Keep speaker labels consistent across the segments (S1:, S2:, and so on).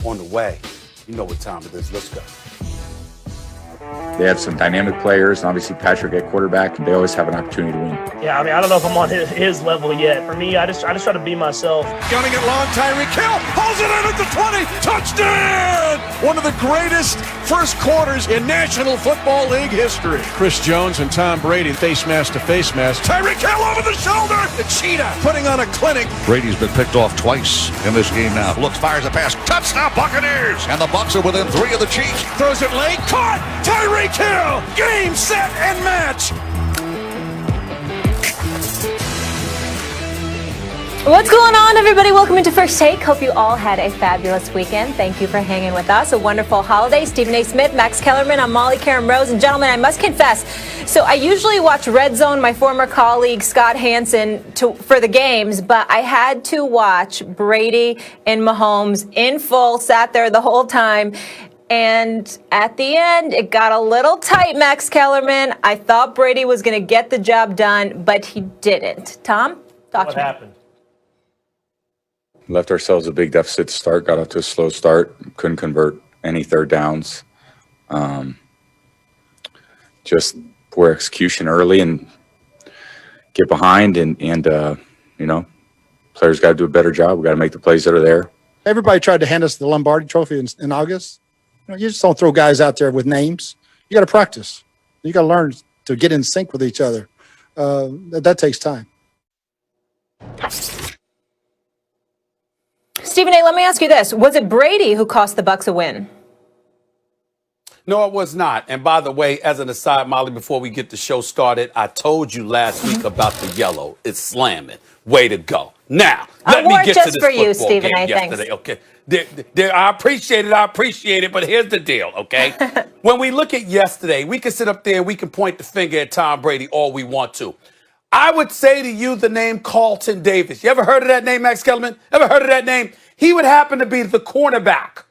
S1: on the way. You know what time it is. Let's go.
S2: They have some dynamic players, and obviously Patrick at quarterback. They always have an opportunity to win.
S3: Yeah, I mean, I don't know if I'm on his level yet. For me, I just try to be myself.
S4: Gunning it long, Tyreek Hill pulls it in at the 20, touchdown! One of the greatest first quarters in National Football League history. Chris Jones and Tom Brady, face mask to face mask. Tyreek Hill over the shoulder, the cheetah putting on a clinic.
S5: Brady's been picked off twice in this game now. Looks, fires a pass, touchdown Buccaneers! And the Bucs are within 3 of the Chiefs.
S4: Throws it late, caught! Tyreek Hill, game, set, and match.
S6: What's going on, everybody? Welcome into First Take. Hope you all had a fabulous weekend. Thank you for hanging with us. A wonderful holiday. Stephen A. Smith, Max Kellerman, I'm Molly Karen Rose. And gentlemen, I must confess, so I usually watch Red Zone, my former colleague Scott Hansen, for the games, but I had to watch Brady and Mahomes in full, sat there the whole time. And at the end, it got a little tight, Max Kellerman. I thought Brady was going to get the job done, but he didn't. Tom, talk to me.
S3: What happened?
S2: Left ourselves a big deficit to start, got off to a slow start, couldn't convert any third downs. Just poor execution early and get behind and players got to do a better job. We got to make the plays that are there.
S7: Everybody tried to hand us the Lombardi Trophy in August. You just don't throw guys out there with names. You got to practice. You got to learn to get in sync with each other. That takes time.
S6: Stephen A., let me ask you this. Was it Brady who cost the Bucs a win?
S1: No, it was not. And by the way, as an aside, Molly, before we get the show started, I told you last week about the yellow. It's slamming. Way to go. Now, let me get to this football game
S6: Stephen A.,
S1: yesterday. Thanks. Okay. I appreciate it, but here's the deal, okay? When we look at yesterday, we can sit up there and we can point the finger at Tom Brady all we want to. I would say to you the name Carlton Davis. You ever heard of that name, Max Kellerman? Ever heard of that name? He would happen to be the cornerback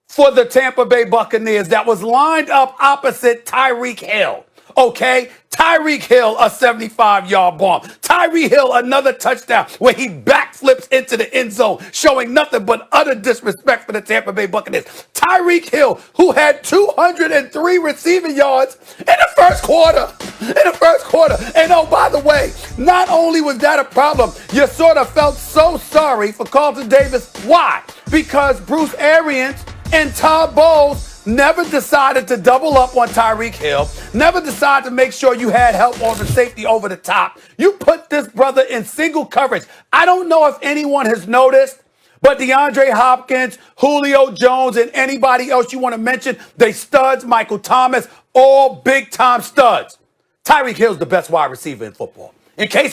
S1: for the Tampa Bay Buccaneers that was lined up opposite Tyreek Hill. Okay? Tyreek Hill, a 75-yard bomb. Tyreek Hill, another touchdown where he backflips into the end zone, showing nothing but utter disrespect for the Tampa Bay Buccaneers. Tyreek Hill, who had 203 receiving yards in the first quarter. And oh, by the way, not only was that a problem, you sort of felt so sorry for Carlton Davis. Why? Because Bruce Arians and Todd Bowles never decided to double up on Tyreek Hill, never decided to make sure you had help on the safety over the top. You put this brother in single coverage. I don't know if anyone has noticed, but DeAndre Hopkins, Julio Jones, and anybody else you want to mention, they studs, Michael Thomas, all big-time studs. Tyreek Hill's the best wide receiver in football. In case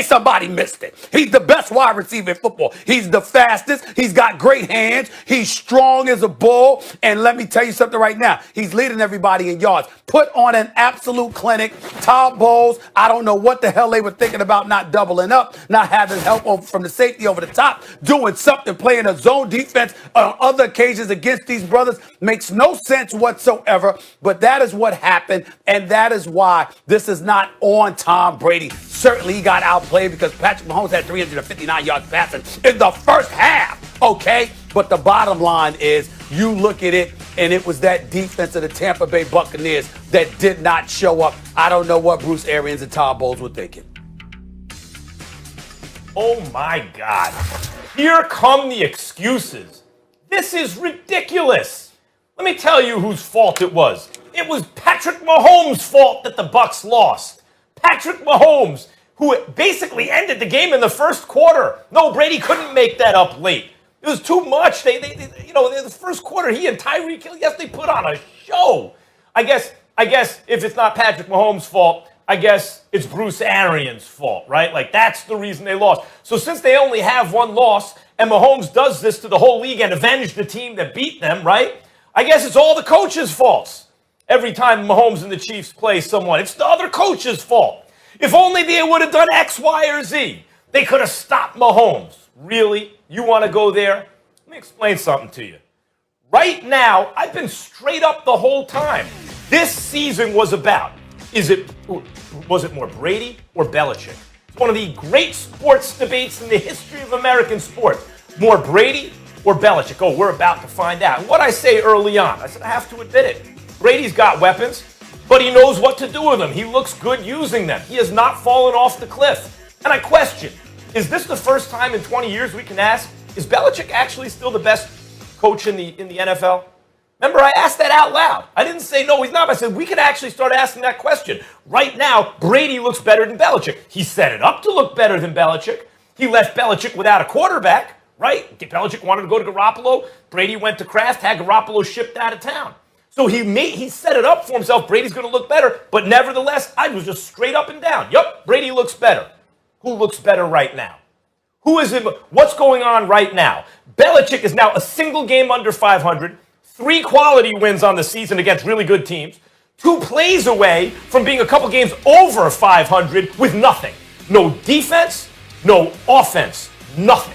S1: somebody missed it. He's the best wide receiver in football. He's the fastest. He's got great hands. He's strong as a bull. And let me tell you something right now. He's leading everybody in yards. Put on an absolute clinic. Todd Bowles, I don't know what the hell they were thinking about not doubling up, not having help from the safety over the top, doing something, playing a zone defense on other occasions against these brothers. Makes no sense whatsoever. But that is what happened. And that is why this is not on Tom Brady. Certainly he got outplayed because Patrick Mahomes had 359 yards passing in the first half, okay? But the bottom line is you look at it, and it was that defense of the Tampa Bay Buccaneers that did not show up. I don't know what Bruce Arians and Todd Bowles were thinking.
S8: Oh, my God. Here come the excuses. This is ridiculous. Let me tell you whose fault it was. It was Patrick Mahomes' fault that the Bucs lost. Patrick Mahomes, who basically ended the game in the first quarter. No, Brady couldn't make that up late. It was too much. In the first quarter, he and Tyreek Hill, yes, they put on a show. I guess if it's not Patrick Mahomes' fault, I guess it's Bruce Arians' fault, right? Like, that's the reason they lost. So since they only have one loss, and Mahomes does this to the whole league and avenge the team that beat them, right? I guess it's all the coaches' faults. Every time Mahomes and the Chiefs play someone, it's the other coach's fault. If only they would have done X, Y, or Z, they could have stopped Mahomes. Really? You want to go there? Let me explain something to you. Right now, I've been straight up the whole time. This season was about, was it more Brady or Belichick? It's one of the great sports debates in the history of American sports. More Brady or Belichick? Oh, we're about to find out. And what I say early on, I said, I have to admit it. Brady's got weapons, but he knows what to do with them. He looks good using them. He has not fallen off the cliff. And I question, is this the first time in 20 years we can ask, is Belichick actually still the best coach in the NFL? Remember, I asked that out loud. I didn't say no, he's not. I said we can actually start asking that question. Right now, Brady looks better than Belichick. He set it up to look better than Belichick. He left Belichick without a quarterback, right? Belichick wanted to go to Garoppolo. Brady went to Kraft, had Garoppolo shipped out of town. So he set it up for himself. Brady's going to look better. But nevertheless, I was just straight up and down. Yup, Brady looks better. Who looks better right now? Who is it? What's going on right now? Belichick is now a single game under 500. 3 quality wins on the season against really good teams. 2 plays away from being a couple games over 500 with nothing. No defense, no offense, nothing.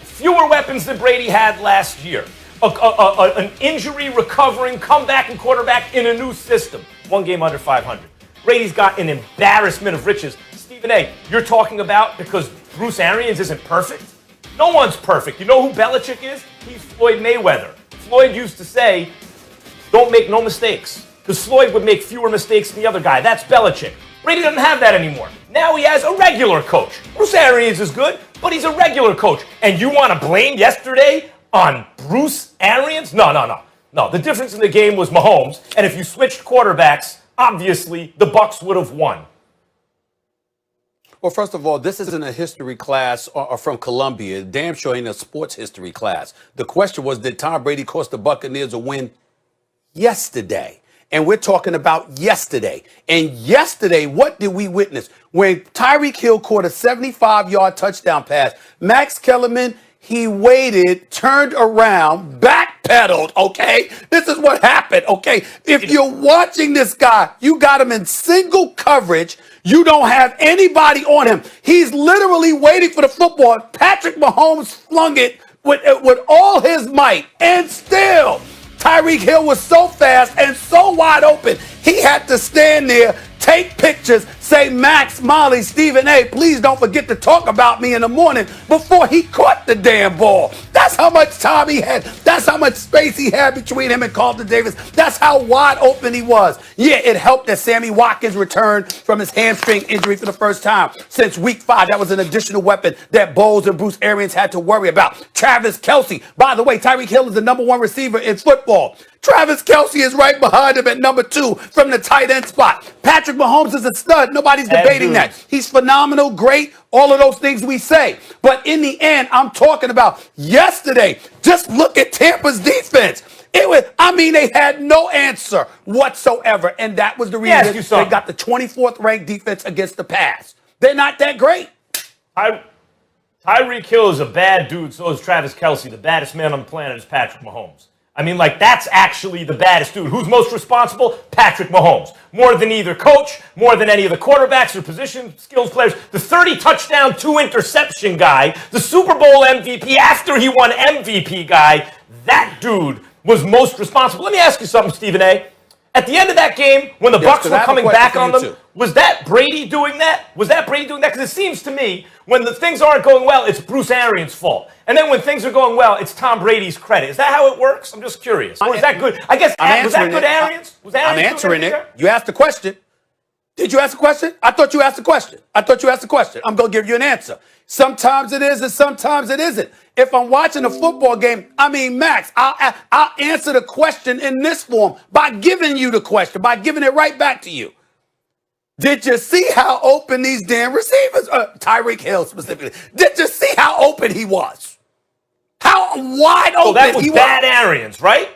S8: Fewer weapons than Brady had last year. An injury recovering, comebacking quarterback in a new system. 1 game under 500. Brady's got an embarrassment of riches. Stephen A., you're talking about because Bruce Arians isn't perfect? No one's perfect. You know who Belichick is? He's Floyd Mayweather. Floyd used to say, don't make no mistakes. Because Floyd would make fewer mistakes than the other guy. That's Belichick. Brady doesn't have that anymore. Now he has a regular coach. Bruce Arians is good, but he's a regular coach. And you want to blame yesterday on Bruce Arians? No. No, the difference in the game was Mahomes. And if you switched quarterbacks, obviously the Bucs would have won.
S1: Well, first of all, this isn't a history class or from Columbia. Damn sure ain't a sports history class. The question was, did Tom Brady cost the Buccaneers a win yesterday? And we're talking about yesterday. And yesterday, what did we witness? When Tyreek Hill caught a 75-yard touchdown pass, Max Kellerman, he waited, turned around, backpedaled, okay? This is what happened, okay? If you're watching this guy, you got him in single coverage. You don't have anybody on him. He's literally waiting for the football. Patrick Mahomes flung it with all his might. And still, Tyreek Hill was so fast and so wide open, he had to stand there, take pictures, say, Max, Molly, Stephen A., please don't forget to talk about me in the morning before he caught the damn ball. That's how much time he had. That's how much space he had between him and Carlton Davis. That's how wide open he was. Yeah, it helped that Sammy Watkins returned from his hamstring injury for the first time since week 5. That was an additional weapon that Bowles and Bruce Arians had to worry about. Travis Kelce. By the way, Tyreek Hill is the #1 receiver in football. Travis Kelce is right behind him at #2 from the tight end spot. Patrick Mahomes is a stud. Nobody's debating that. He's phenomenal, great, all of those things we say. But in the end, I'm talking about yesterday. Just look at Tampa's defense. They had no answer whatsoever. And that was the reason they got the 24th ranked defense against the pass. They're not that great.
S8: Tyreek Hill is a bad dude, so is Travis Kelce. The baddest man on the planet is Patrick Mahomes. That's actually the baddest dude. Who's most responsible? Patrick Mahomes. More than either coach, more than any of the quarterbacks or position skills players. The 30-touchdown, 2-interception guy, the Super Bowl MVP after he won MVP guy, that dude was most responsible. Let me ask you something, Stephen A. At the end of that game, when the Bucs were coming back on them, was that Brady doing that? Because it seems to me, when the things aren't going well, it's Bruce Arians' fault. And then when things are going well, it's Tom Brady's credit. Is that how it works? I'm just curious. Or is that good? I guess, was that good Arians?
S1: I'm answering it. You asked the question. Did you ask a question? I thought you asked a question. I'm going to give you an answer. Sometimes it is and sometimes it isn't. If I'm watching a football game, Max, I'll answer the question in this form by giving you the question, by giving it right back to you. Did you see how open these damn receivers, Tyreek Hill specifically, did you see how open he was? How wide open
S8: that was
S1: he was?
S8: Bad Arians, right?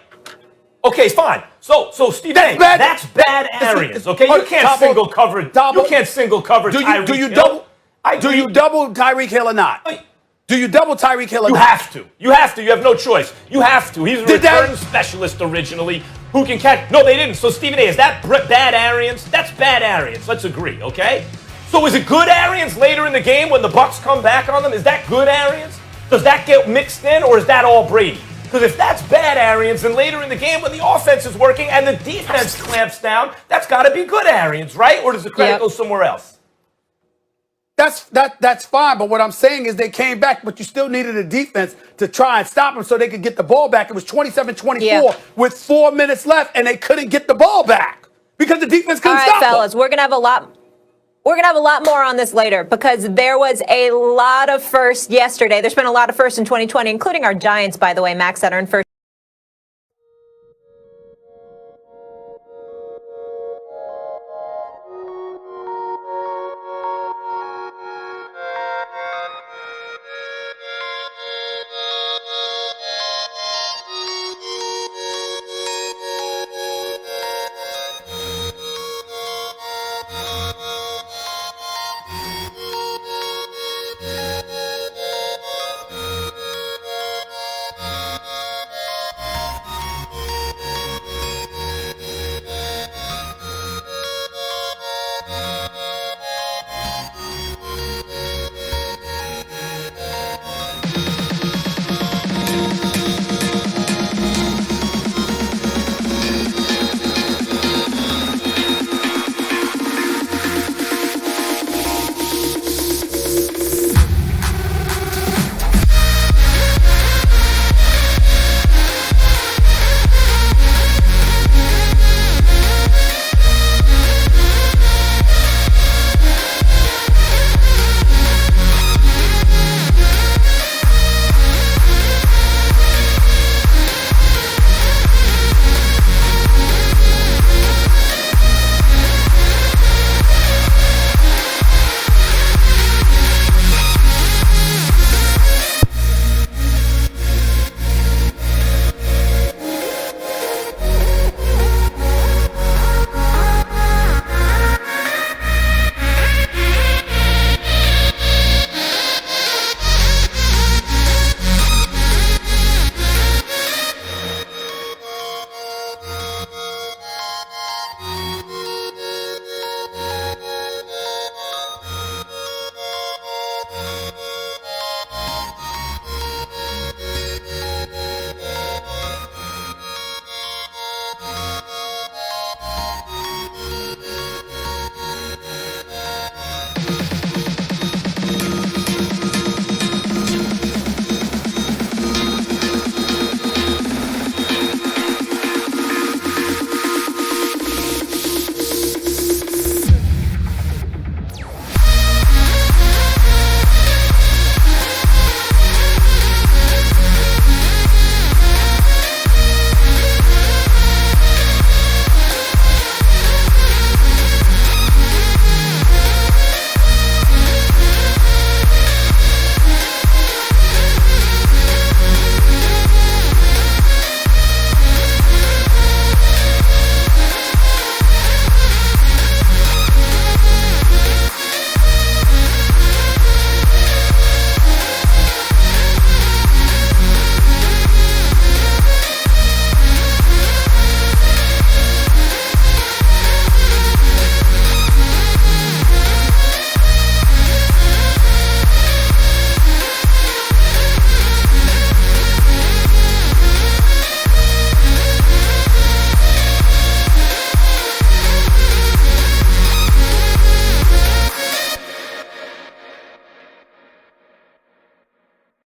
S8: Okay, fine. So Steve, that's bad Arians. Okay, you can't single cover. You can't single cover. Do you double
S1: Tyreek Hill or not? Do you double Tyreek Hill or not?
S8: You have to. You have no choice. You have to. He's a return specialist originally who can catch. No, they didn't. So Stephen A., is that bad Arians? That's bad Arians. Let's agree, okay? So is it good Arians later in the game when the Bucs come back on them? Is that good Arians? Does that get mixed in, or is that all Brady? Because if that's bad Arians, then later in the game when the offense is working and the defense clamps down, that's got to be good Arians, right? Or does the credit go somewhere else?
S1: That's fine. But what I'm saying is they came back, but you still needed a defense to try and stop them so they could get the ball back. It was 27-24 with 4 minutes left, and they couldn't get the ball back because the defense couldn't stop them.
S6: Fellas, we're gonna have a lot more on this later because there was a lot of firsts yesterday. There's been a lot of firsts in 2020, including our Giants, by the way, Max, that are in first.